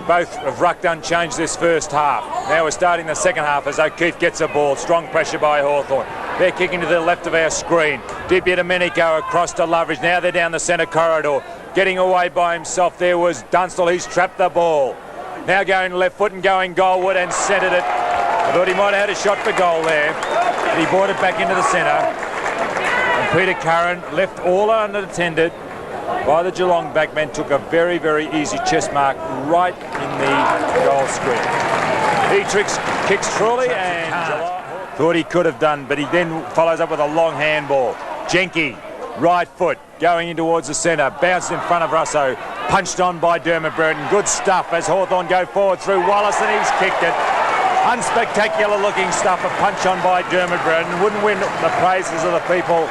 both have rucked unchanged this first half. Now we're starting the second half as O'Keefe gets a ball. Strong pressure by Hawthorn. They're kicking to the left of our screen. Domenico across to Loveridge. Now they're down the centre corridor. Getting away by himself there was Dunstall. He's trapped the ball. Now going left foot and going goalward and centred it. I thought he might have had a shot for goal there. But he brought it back into the centre. And Peter Curran, left all unattended by the Geelong backman, took a very, very easy chest mark right in the goal square. He kicks truly and thought he could have done, but he then follows up with a long handball. Jenke, right foot, going in towards the centre, bounced in front of Russo, punched on by Dermot Brereton. Good stuff as Hawthorn go forward through Wallace, and he's kicked it. Unspectacular looking stuff, a punch on by Dermot Brereton. Wouldn't win the praises of the people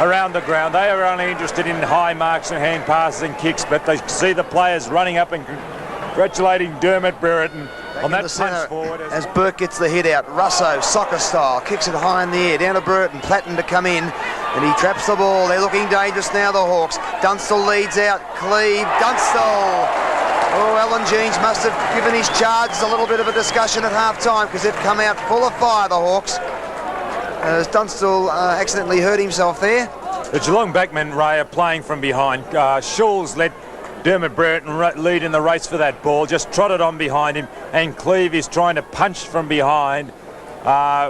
around the ground. They are only interested in high marks and hand passes and kicks, but they see the players running up and congratulating Dermot Brereton on that punch forward. As Burke gets the head out, Russo, soccer style, kicks it high in the air, down to Brereton, Platten to come in, and he traps the ball. They're looking dangerous now, the Hawks. Dunstall leads out, Cleve, Dunstall. Oh, Alan Jeans must have given his charges a little bit of a discussion at half-time because they've come out full of fire, the Hawks. As Dunstall accidentally hurt himself there. The Geelong backmen, Ray, are playing from behind. Schulz let Dermot Brereton lead in the race for that ball, just trotted on behind him, and Cleve is trying to punch from behind,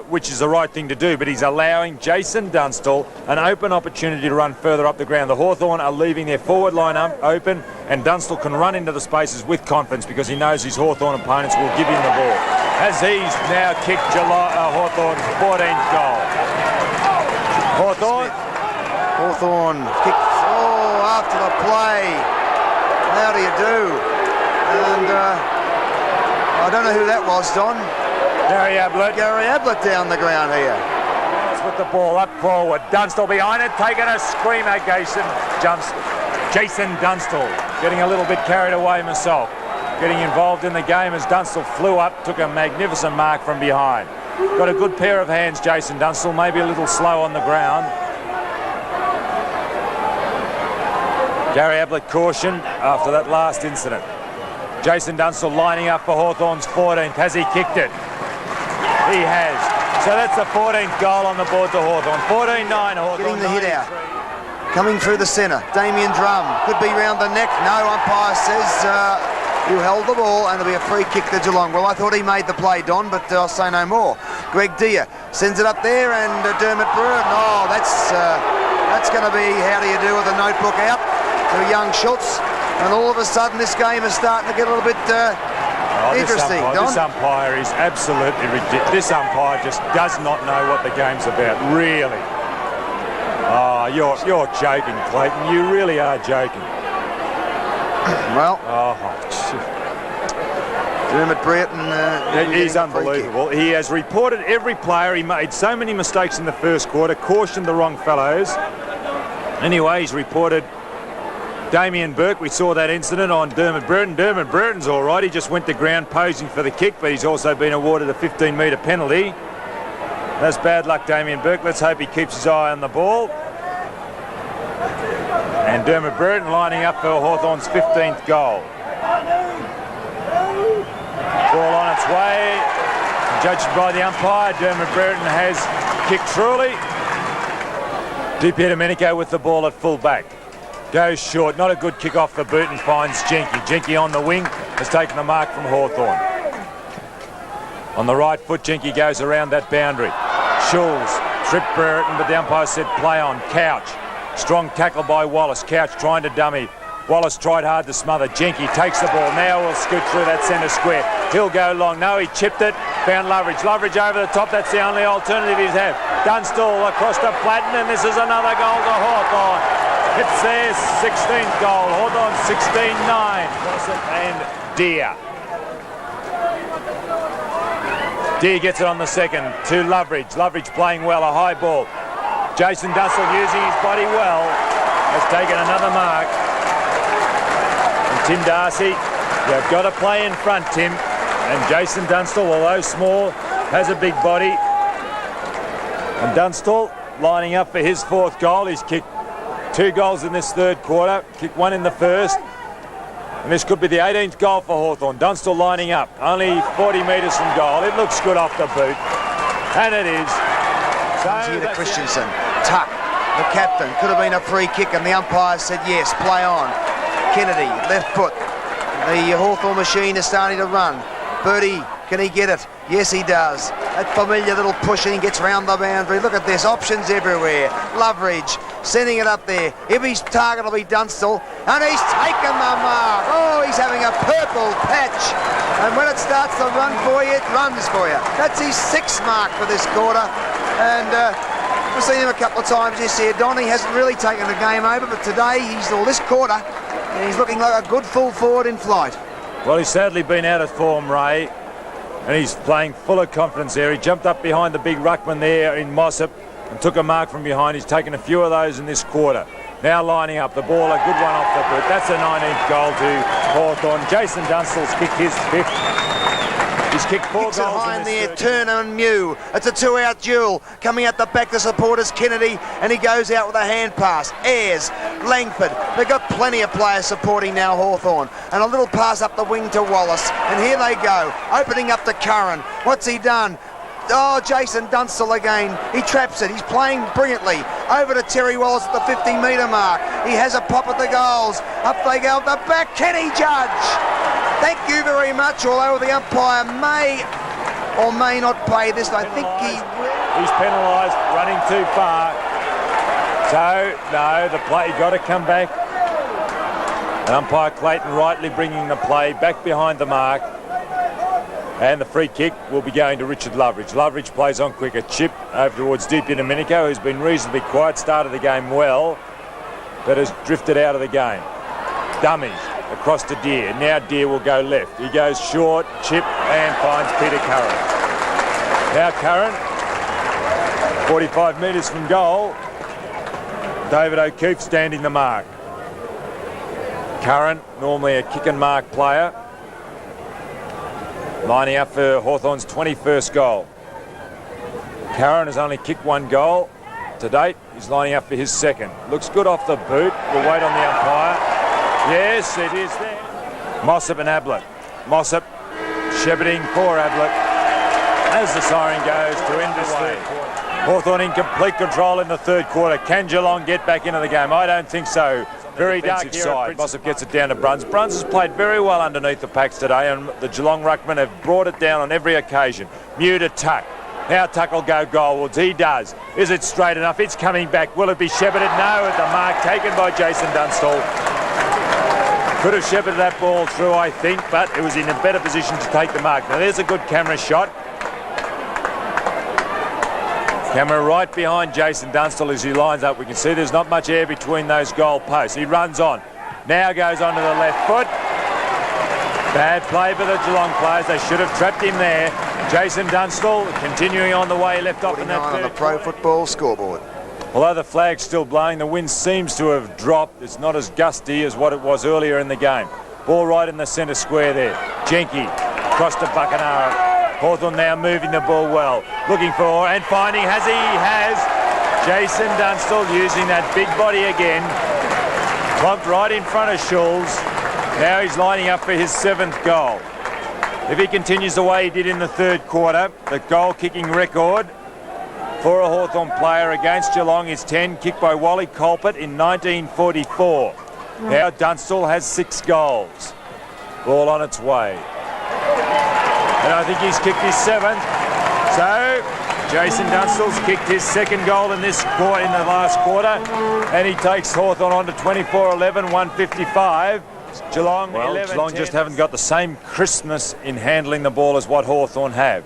which is the right thing to do, but he's allowing Jason Dunstall an open opportunity to run further up the ground. The Hawthorn are leaving their forward line open, and Dunstall can run into the spaces with confidence because he knows his Hawthorn opponents will give him the ball. As he's now kicked Hawthorn's 14th goal. Hawthorn kicks, after the play. How do you do? And I don't know who that was, Don. Gary Ablett. Gary Ablett down the ground here. With the ball up forward. Dunstall behind it, taking a screamer. Jason Dunstall getting a little bit carried away himself. Getting involved in the game as Dunstall flew up, took a magnificent mark from behind. Got a good pair of hands, Jason Dunstall, maybe a little slow on the ground. Gary Ablett cautioned after that last incident. Jason Dunstall lining up for Hawthorn's 14th. Has he kicked it? He has. So that's the 14th goal on the board to Hawthorn. 14-9 Hawthorn. Getting the hit out. Coming through the centre. Damien Drum. Could be round the neck. No, umpire says you held the ball and there'll be a free kick to Geelong. Well, I thought he made the play, Don, but I'll say no more. Greg Deere sends it up there and Dermot Brereton. Oh, that's going to be how do you do with a notebook out to young Schultz. And all of a sudden this game is starting to get a little bit interesting, Don. This umpire is absolutely ridiculous. This umpire just does not know what the game's about, really. Oh, you're joking, Clayton. You really are joking. Well, Dermot Brereton, he's unbelievable. He has reported every player. He made so many mistakes in the first quarter, cautioned the wrong fellows. Anyway, he's reported Damien Burke. We saw that incident on Dermot Brereton. Dermot Brereton's all right. He just went to ground posing for the kick, but he's also been awarded a 15-metre penalty. That's bad luck, Damien Burke. Let's hope he keeps his eye on the ball. And Dermot Brereton lining up for Hawthorn's 15th goal. Ball on its way. Judged by the umpire, Dermot Brereton has kicked truly. Domenico with the ball at full back. Goes short. Not a good kick off the boot and finds Jenke. Jenke on the wing has taken the mark from Hawthorn. On the right foot, Jenke goes around that boundary. Schulz tripped Brereton, but the umpire said play on. Couch. Strong tackle by Wallace. Couch trying to dummy. Wallace tried hard to smother. Jenke takes the ball. Now will scoot through that centre square. He'll go long. No, he chipped it. Found Loveridge. Loveridge over the top. That's the only alternative he's had. Dunstall across to Platten, and this is another goal to Hawthorn. It's their 16th goal. Hawthorn 16-9. And Deere. Deere gets it on the second to Loveridge. Loveridge playing well. A high ball. Jason Dunstall using his body well. Has taken another mark. And Tim Darcy, you've got to play in front, Tim. And Jason Dunstall, although small, has a big body. And Dunstall lining up for his 4th goal. He's kicked 2 goals in this third quarter. Kicked 1 in the first. And this could be the 18th goal for Hawthorn. Dunstall lining up, only 40 metres from goal. It looks good off the boot, and it is. So here to Christensen, tuck, the captain. Could have been a free kick, and the umpire said yes, play on. Kennedy, left foot. The Hawthorn machine is starting to run. Birdie, can he get it? Yes, he does. That familiar little push, and he gets round the boundary. Look at this, options everywhere. Loveridge sending it up there. If his target will be Dunstall, and he's taken the mark. Oh, he's having a purple patch. And when it starts to run for you, it runs for you. That's his 6th mark for this quarter. And we've seen him a couple of times this year. Don, he hasn't really taken the game over, but today, this quarter, and he's looking like a good full forward in flight. Well, he's sadly been out of form, Ray, and he's playing full of confidence there. He jumped up behind the big ruckman there in Mossop and took a mark from behind. He's taken a few of those in this quarter. Now lining up the ball, a good one off the boot. That's a 19th goal to Hawthorn. Jason Dunstall's kicked his 5th. He's kicked 4 Kicks goals it high in the air, third. Turner and Mew. It's a 2-out duel. Coming at the back, the supporters, Kennedy, and he goes out with a hand pass. Ayres, Langford. They've got plenty of players supporting now Hawthorn. And a little pass up the wing to Wallace. And here they go, opening up to Curran. What's he done? Oh, Jason Dunstall again. He traps it. He's playing brilliantly. Over to Terry Wallace at the 50-metre mark. He has a pop at the goals. Up they go at the back. Kenny Judge. Thank you very much, although the umpire may or may not pay this. I think he will. He's penalised, running too far. So, no, the play got to come back. And umpire Clayton rightly bringing the play back behind the mark. And the free kick will be going to Richard Loveridge. Loveridge plays on quick, a chip over towards Deepia Domenico, who's been reasonably quiet, started the game well, but has drifted out of the game. Dummies across to Deere. Now Deere will go left. He goes short, chip, and finds Peter Curran. Now Curran, 45 metres from goal. David O'Keefe standing the mark. Curran, normally a kick and mark player, lining up for Hawthorn's 21st goal. Curran has only kicked 1 goal to date. He's lining up for his 2nd. Looks good off the boot. We'll wait on the umpire. Yes, it is there. Mossop and Ablett. Mossop shepherding for Ablett as the siren goes to end this third quarter. Hawthorn in complete control in the 3rd quarter. Can Geelong get back into the game? I don't think so. Very dark side. Mossop gets it down to Bruns. Bruns has played very well underneath the packs today, and the Geelong ruckmen have brought it down on every occasion. Mew to Tuck. Now Tuck will go goalwards. He does. Is it straight enough? It's coming back. Will it be shepherded? No, at the mark taken by Jason Dunstall. Could have shepherded that ball through, I think, but it was in a better position to take the mark. Now there's a good camera shot. Camera right behind Jason Dunstall as he lines up. We can see there's not much air between those goal posts. He runs on. Now goes onto the left foot. Bad play by the Geelong players. They should have trapped him there. Jason Dunstall continuing on the way left off in that third on the Pro Football scoreboard. Although the flag's still blowing, the wind seems to have dropped. It's not as gusty as what it was earlier in the game. Ball right in the centre square there. Jenke across to Buckenara. Hawthorn now moving the ball well. Looking for and finding, has Jason Dunstall using that big body again. Plumped right in front of Schulz. Now he's lining up for his 7th goal. If he continues the way he did in the 3rd quarter, the goal-kicking record for a Hawthorn player against Geelong is 10, kicked by Wally Colpert in 1944. Now Dunstall has 6 goals. Ball on its way. And I think he's kicked his 7th. So Jason Dunstall's kicked his 2nd goal in this quarter, in the last quarter, and he takes Hawthorn on to 24-11, 155. Geelong, well, 11, Geelong 10. Just haven't got the same crispness in handling the ball as what Hawthorn have.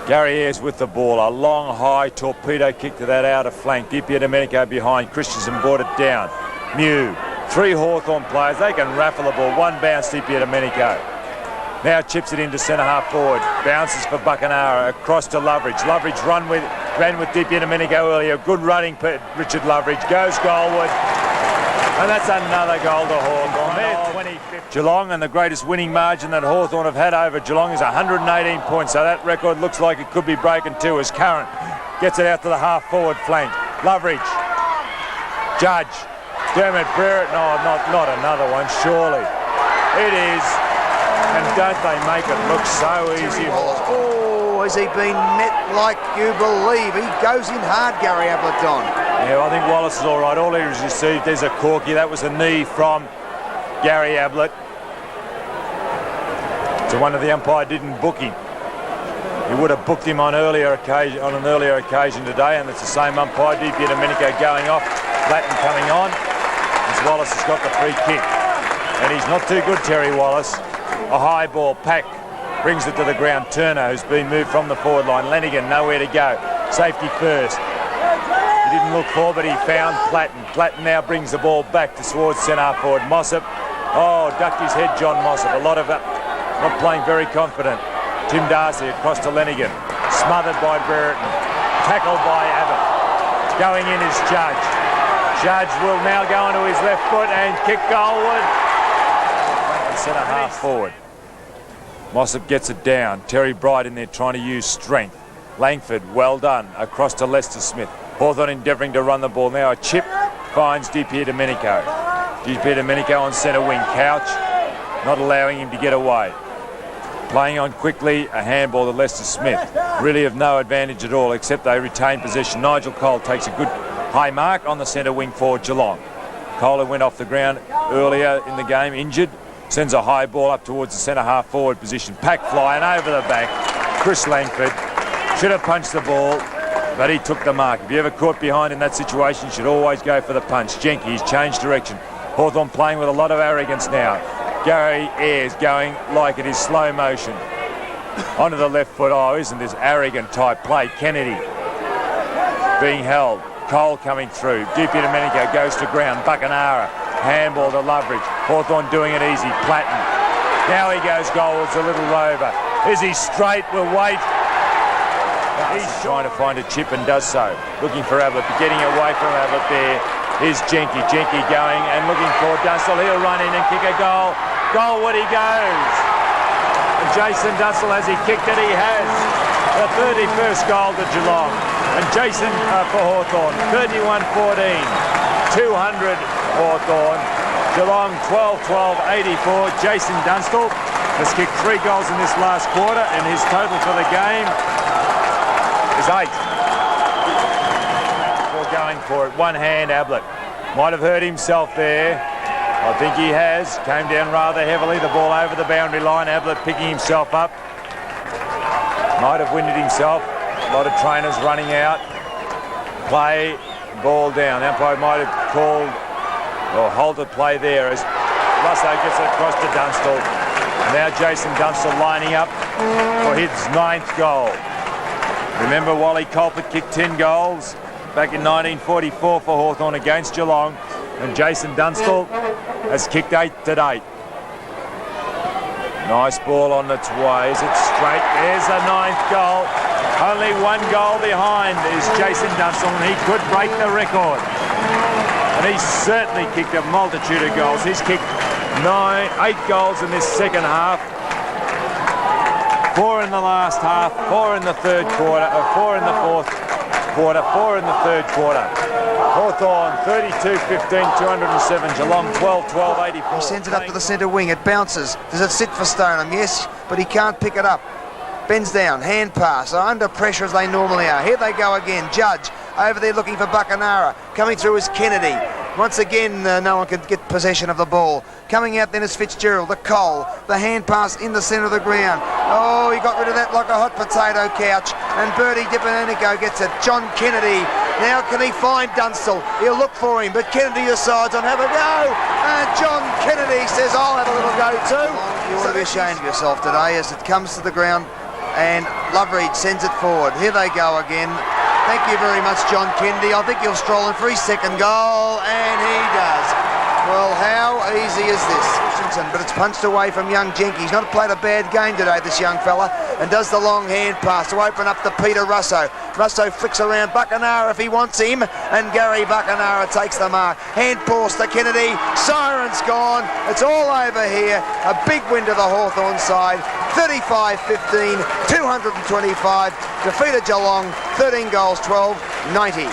Gary Ayres with the ball, a long high torpedo kick to that outer flank. Deepia Domenico behind, Christensen brought it down. Mew, 3 Hawthorn players, they can raffle the ball, 1 bounce Deepia Domenico. Now chips it into centre half forward, bounces for Buckenara, across to Loveridge. Loveridge ran with Deepia Domenico earlier, good running, Richard Loveridge goes goalward. And that's another goal to Hawthorn. Their 25th. Geelong, and the greatest winning margin that Hawthorn have had over Geelong is 118 points. So that record looks like it could be broken too as Curran gets it out to the half-forward flank. Loveridge. Judge. Dermot Brereton, oh, not another one, surely. It is, and don't they make it look so easy? Oh, has he been met like you believe? He goes in hard, Gary Ablett. Yeah, I think Wallace is all right. All he has received, there's a corky. That was a knee from Gary Ablett. So one of the umpire didn't book him. He would have booked him on an earlier occasion today, and it's the same umpire, Di Domenico, going off, Latin coming on, as Wallace has got the free kick. And he's not too good, Terry Wallace. A high ball, Pack brings it to the ground. Turner, who's been moved from the forward line. Lenigan, nowhere to go. Safety first. He didn't look for, but he found Platten. Platten now brings the ball back towards centre forward. Mossop, ducked his head, John Mossop. A lot of it, not playing very confident. Tim Darcy across to Lenigan. Smothered by Brereton. Tackled by Abbott. Going in is Judge. Judge will now go onto his left foot and kick goalward. Centre half forward. Mossop gets it down. Terry Bright in there trying to use strength. Langford, well done. Across to Lester Smith. Hawthorn endeavouring to run the ball. Now a chip finds Di Domenico. Di Domenico on centre wing. Couch not allowing him to get away. Playing on quickly, a handball to Lester Smith. Really of no advantage at all, except they retain possession. Nigel Cole takes a good high mark on the centre wing for Geelong. Cole, who went off the ground earlier in the game, injured, sends a high ball up towards the centre half forward position. Pack flying over the back. Chris Langford should have punched the ball, but he took the mark. If you ever caught behind in that situation, you should always go for the punch. Jenke, he's changed direction. Hawthorn playing with a lot of arrogance now. Gary Ayres going like it is slow motion. Onto the left foot. Oh, isn't this arrogant type play? Kennedy being held. Cole coming through. Di Domenico goes to ground. Buckenara. Handball to Loveridge. Hawthorn doing it easy. Platten. Now he goes goals a little over. Is he straight? We'll wait. He's trying to find a chip and does so. Looking for Ablett. Getting away from Ablett there is Jenke. Jenke going and looking for Dunstall. He'll run in and kick a goal. Goalward he goes. And Jason Dunstall, has he kicked it? He has. The 31st goal to Geelong. And Jason for Hawthorn, 31-14. 200 Hawthorn. Geelong 12-12-84. Jason Dunstall has kicked 3 goals in this last quarter, and his total for the game is 8. Before going for it. One hand, Ablett. Might have hurt himself there. I think he has. Came down rather heavily. The ball over the boundary line. Ablett picking himself up. Might have winded himself. A lot of trainers running out. Play. Ball down. Umpire might have called or halted play there as Russo gets it across to Dunstall. Now Jason Dunstall lining up for his 9th goal. Remember, Wally Colpert kicked 10 goals back in 1944 for Hawthorn against Geelong. And Jason Dunstall has kicked 8 to date. Nice ball on its way. Is it straight? There's a 9th goal. Only 1 goal behind is Jason Dunstall, and he could break the record. And he's certainly kicked a multitude of goals. He's kicked 8 goals in this second half. 4 in the last half, 4 in the third quarter, 4 in the fourth quarter, 4 in the third quarter. Hawthorn 32-15, 207. Geelong 12-12-84. He sends it up to the centre wing. It bounces. Does it sit for Stoneham? Yes, but he can't pick it up. Bends down. Hand pass. Under pressure as they normally are. Here they go again. Judge over there looking for Buckenara. Coming through is Kennedy. Once again, no one can get possession of the ball. Coming out then is Fitzgerald, the Cole, the hand pass in the centre of the ground. Oh, he got rid of that like a hot potato, Couch. And Bertie Di Domenico gets it. John Kennedy. Now can he find Dunstall? He'll look for him, but Kennedy decides on have a go. And John Kennedy says, I'll have a little go too. You ought to be ashamed of yourself today as it comes to the ground. And Loveridge sends it forward. Here they go again. Thank you very much, John Kennedy. I think he'll stroll in for his 2nd goal, and he does. Well, how easy is this? But it's punched away from young Jenke. He's not played a bad game today, this young fella, and does the long hand pass to open up to Peter Russo. Russo flicks around Buckenara if he wants him, and Gary Buckenara takes the mark. Hand pass to Kennedy. Siren's gone. It's all over here. A big win to the Hawthorn side. 35-15, 225. Defeated Geelong, 13 goals, 12, 90.